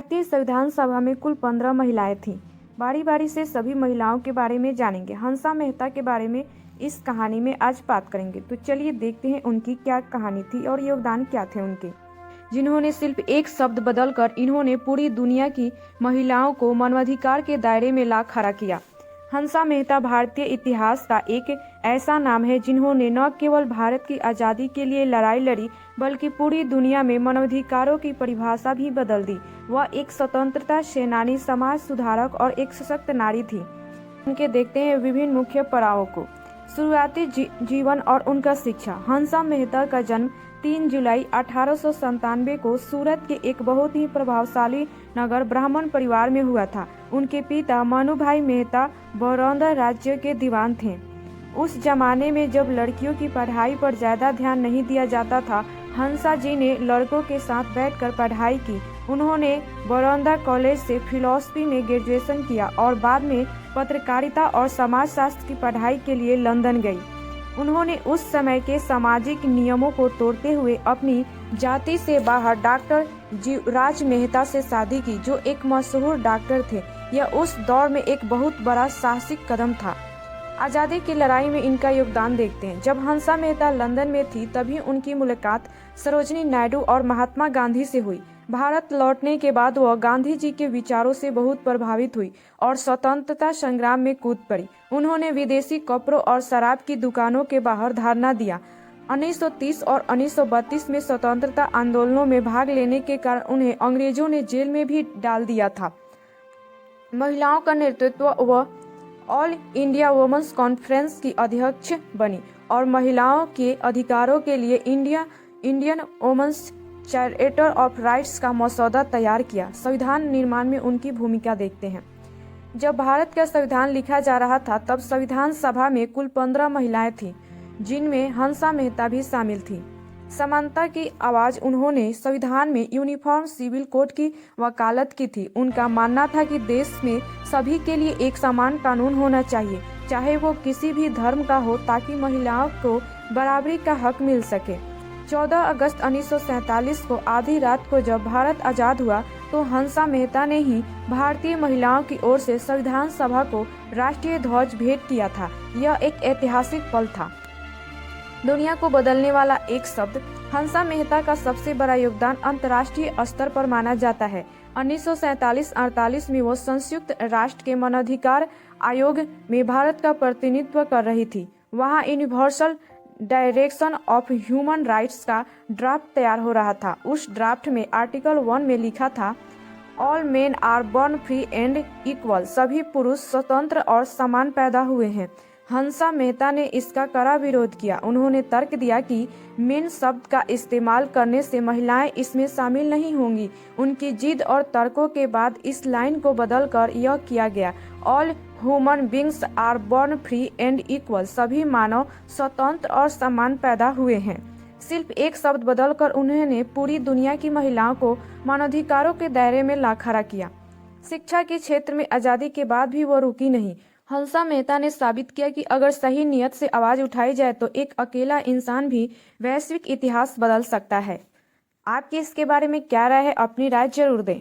भारतीय संविधान सभा में कुल 15 महिलाएं थीं। बारी बारी से सभी महिलाओं के बारे में जानेंगे। हंसा मेहता के बारे में इस कहानी में आज बात करेंगे। तो चलिए देखते हैं उनकी क्या कहानी थी और योगदान क्या थे उनके, जिन्होंने सिर्फ एक शब्द बदलकर इन्होंने पूरी दुनिया की महिलाओं को मानवाधिकार के दायरे में ला खड़ा किया। हंसा मेहता भारतीय इतिहास का एक ऐसा नाम है जिन्होंने न केवल भारत की आज़ादी के लिए लड़ाई लड़ी बल्कि पूरी दुनिया में मानवाधिकारों की परिभाषा भी बदल दी। वह एक स्वतंत्रता सेनानी, समाज सुधारक और एक सशक्त नारी थी। उनके देखते हैं विभिन्न मुख्य पड़ावों को। शुरुआती जीवन और उनका शिक्षा। हंसा मेहता का जन्म 3 जुलाई 1897 को सूरत के एक बहुत ही प्रभावशाली नगर ब्राह्मण परिवार में हुआ था। उनके पिता मनुभाई मेहता बड़ौदा राज्य के दीवान थे। उस जमाने में जब लड़कियों की पढ़ाई पर ज्यादा ध्यान नहीं दिया जाता था, हंसा जी ने लड़कों के साथ बैठकर पढ़ाई की। उन्होंने बड़ौदा कॉलेज से फिलॉसफी में ग्रेजुएशन किया और बाद में पत्रकारिता और समाजशास्त्र की पढ़ाई के लिए लंदन गई। उन्होंने उस समय के सामाजिक नियमों को तोड़ते हुए अपनी जाति से बाहर डॉक्टर जीवराज मेहता से शादी की, जो एक मशहूर डॉक्टर थे। यह उस दौर में एक बहुत बड़ा साहसिक कदम था। आज़ादी की लड़ाई में इनका योगदान देखते हैं। जब हंसा मेहता लंदन में थी तभी उनकी मुलाकात सरोजिनी नायडू और महात्मा गांधी से हुई। भारत लौटने के बाद वह गांधी जी के विचारों से बहुत प्रभावित हुई और स्वतंत्रता संग्राम में कूद पड़ी। उन्होंने विदेशी कपड़ों और शराब की दुकानों के बाहर धरना दिया। 1930 और 1932 में स्वतंत्रता आंदोलनों में भाग लेने के कारण उन्हें अंग्रेजों ने जेल में भी डाल दिया था। महिलाओं का नेतृत्व वह ऑल इंडिया वुमेन्स कॉन्फ्रेंस की अध्यक्ष बनी और महिलाओं के अधिकारों के लिए Indian women's charter of rights का मसौदा तैयार किया। संविधान निर्माण में उनकी भूमिका देखते हैं। जब भारत का संविधान लिखा जा रहा था तब संविधान सभा में कुल 15 महिलाएं थीं, जिनमें हंसा मेहता भी शामिल थी। समानता की आवाज उन्होंने संविधान में यूनिफॉर्म सिविल कोड की वकालत की थी। उनका मानना था कि देश में सभी के लिए एक समान कानून होना चाहिए, चाहे वो किसी भी धर्म का हो, ताकि महिलाओं को बराबरी का हक मिल सके। 14 अगस्त 1947 को आधी रात को जब भारत आजाद हुआ तो हंसा मेहता ने ही भारतीय महिलाओं की ओर से संविधान सभा को राष्ट्रीय ध्वज भेंट किया था। यह एक ऐतिहासिक पल था, दुनिया को बदलने वाला एक शब्द। हंसा मेहता का सबसे बड़ा योगदान अंतर्राष्ट्रीय स्तर पर माना जाता है। 1947-48 में वो संयुक्त राष्ट्र के मानवाधिकार आयोग में भारत का प्रतिनिधित्व कर रही थी। वहाँ universal direction of human rights का ड्राफ्ट तैयार हो रहा था। उस ड्राफ्ट में आर्टिकल 1 में लिखा था, all men are born free and equal, सभी पुरुष स्वतंत्र और समान पैदा हुए हैं। हंसा मेहता ने इसका कड़ा विरोध किया। उन्होंने तर्क दिया कि मेन शब्द का इस्तेमाल करने से महिलाएं इसमें शामिल नहीं होंगी। उनकी जिद और तर्कों के बाद इस लाइन को बदलकर यह किया गया, all human beings are born free and equal, सभी मानव स्वतंत्र और समान पैदा हुए हैं। सिर्फ एक शब्द बदलकर उन्होंने पूरी दुनिया की महिलाओं को मानवाधिकारों के दायरे में ला खड़ा किया। शिक्षा के क्षेत्र में आज़ादी के बाद भी वो रुकी नहीं। हंसा मेहता ने साबित किया कि अगर सही नियत से आवाज उठाई जाए तो एक अकेला इंसान भी वैश्विक इतिहास बदल सकता है। आपकी इसके बारे में क्या राय है? अपनी राय जरूर दें।